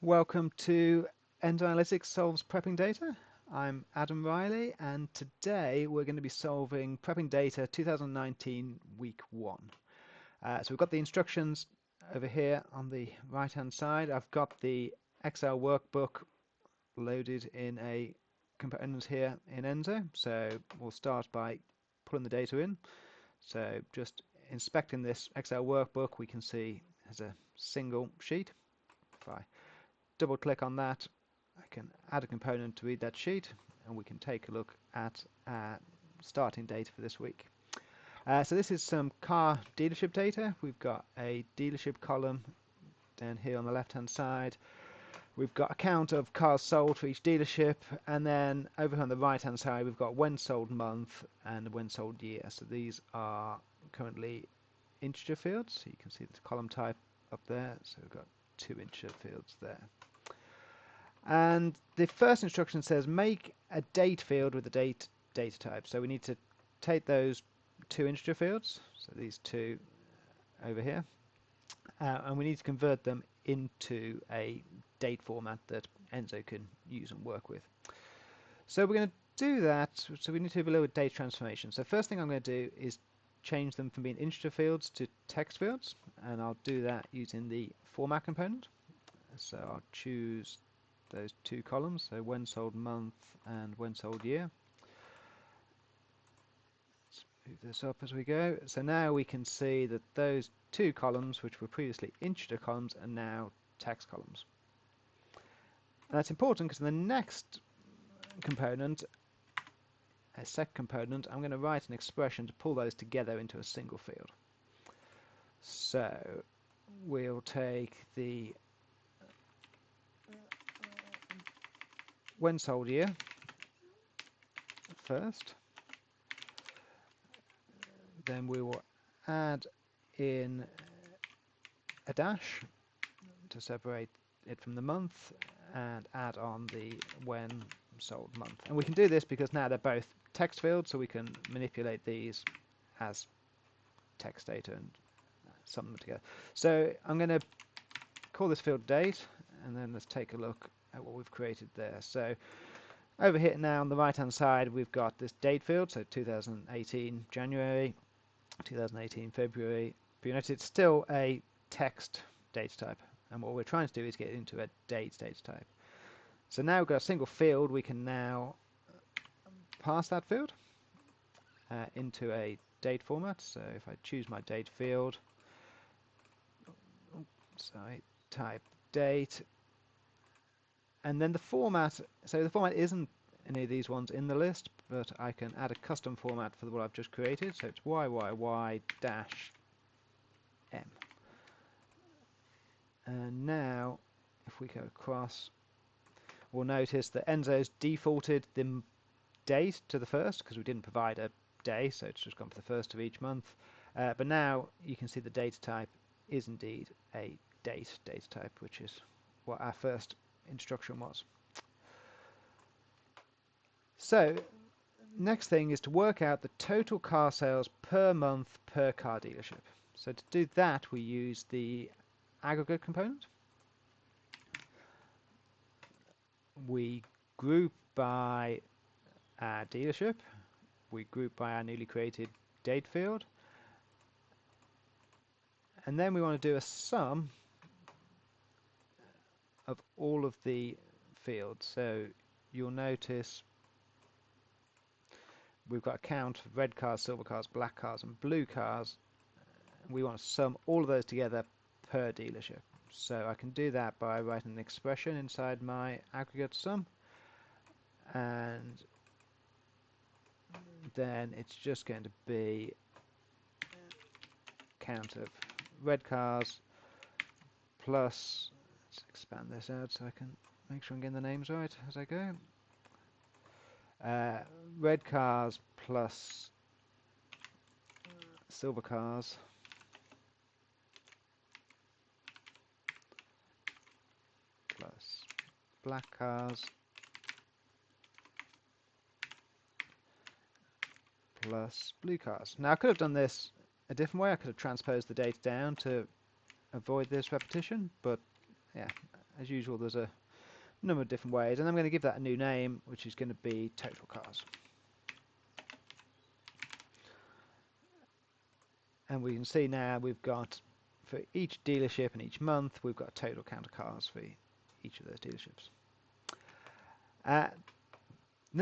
Welcome to Enso Analytics Solves Prepping Data. I'm Adam Riley, and today we're going to be solving Prepping Data 2019 Week 1. So we've got the instructions over here on the right-hand side. I've got the Excel workbook loaded in a component here in Enso. So we'll start by pulling the data in. So just inspecting this Excel workbook, we can see there's a single sheet. If I double click on that, I can add a component to read that sheet, and we can take a look at starting data for this week. So this is some car dealership data. We've got a dealership column down here on the left hand side. We've got a count of cars sold for each dealership, and then over here on the right hand side we've got when sold month and when sold year. So these are currently integer fields, so you can see the column type up there. So we've got 2 integer fields there. And the first instruction says make a date field with the date data type. So we need to take those 2 integer fields, so these 2 over here, and we need to convert them into a date format that Enso can use and work with. So we're going to do that. So we need to have a little data transformation. So first thing I'm going to do is change them from being integer fields to text fields, and I'll do that using the format component. So I'll choose those 2 columns, so when sold month and when sold year. Let's move this up as we go. So now we can see that those 2 columns, which were previously integer columns, are now text columns. And that's important because in the next component, a second component, I'm going to write an expression to pull those together into a single field. So we'll take the when sold year first, then we will add in a dash to separate it from the month and add on the when sold month. And we can do this because now they're both text fields, so we can manipulate these as text data and sum them together. So I'm going to call this field date, and then let's take a look at what we've created there. So over here now on the right hand side we've got this date field, so 2018 January, 2018 February, but you notice it's still a text data type, and what we're trying to do is get it into a date data type. So now we've got a single field, we can now pass that field into a date format. So if I choose my date field, so I type date, and then the format, so the format isn't any of these ones in the list, but I can add a custom format for what I've just created, so it's YYY-M. And now if we go across, we'll notice that Enso's defaulted the date to the first because we didn't provide a day, so it's just gone for the first of each month. But now you can see the data type is indeed a date data type, which is what our first instruction was. So next thing is to work out the total car sales per month per car dealership. So to do that we use the aggregate component. We group by our dealership, we group by our newly created date field, and then we want to do a sum of all of the fields. So you'll notice we've got a count of red cars, silver cars, black cars and blue cars. We want to sum all of those together per dealership. So I can do that by writing an expression inside my aggregate sum, and then it's just going to be count of red cars plus, let's expand this out so I can make sure I'm getting the names right as I go. Red cars plus silver cars plus black cars plus blue cars. Now I could have done this a different way. I could have transposed the data down to avoid this repetition, but yeah, as usual, there's a number of different ways, and I'm going to give that a new name, which is going to be total cars. And we can see now we've got, for each dealership and each month, we've got a total count of cars for each of those dealerships. The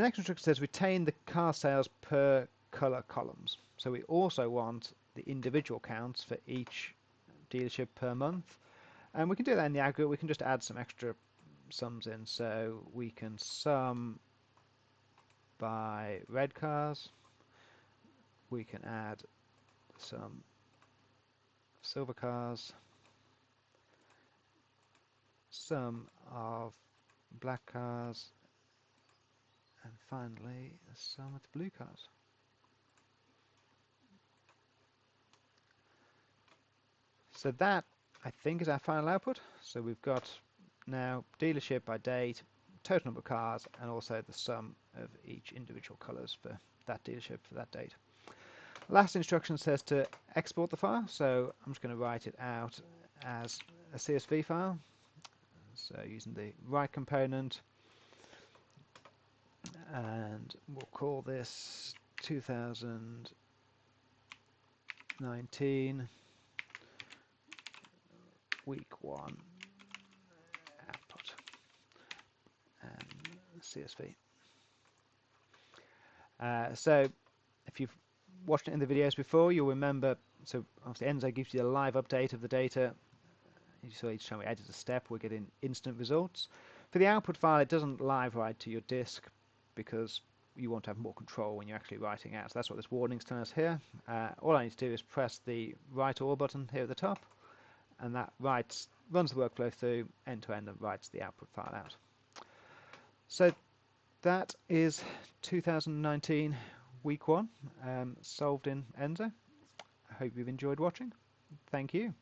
next instruction says retain the car sales per colour columns. So we also want the individual counts for each dealership per month. And we can do that in the aggregate. We can just add some extra sums in. So we can sum by red cars. We can add some silver cars, sum of black cars, and finally the sum of the blue cars. So that, I think, is our final output. So we've got now dealership by date, total number of cars, and also the sum of each individual colours for that dealership for that date. Last instruction says to export the file, so I'm just going to write it out as a CSV file. So using the write component, and we'll call this 2019 week 1 output and CSV. So if you've watched it in the videos before, you'll remember, so obviously Enso gives you a live update of the data. So each time we edit a step, we're getting instant results. For the output file, it doesn't live write to your disk because you want to have more control when you're actually writing out. So that's what this warning's telling us here. All I need to do is press the write all button here at the top, and that runs the workflow through end to end and writes the output file out. So that is 2019 week 1 solved in Enso. I hope you've enjoyed watching. Thank you.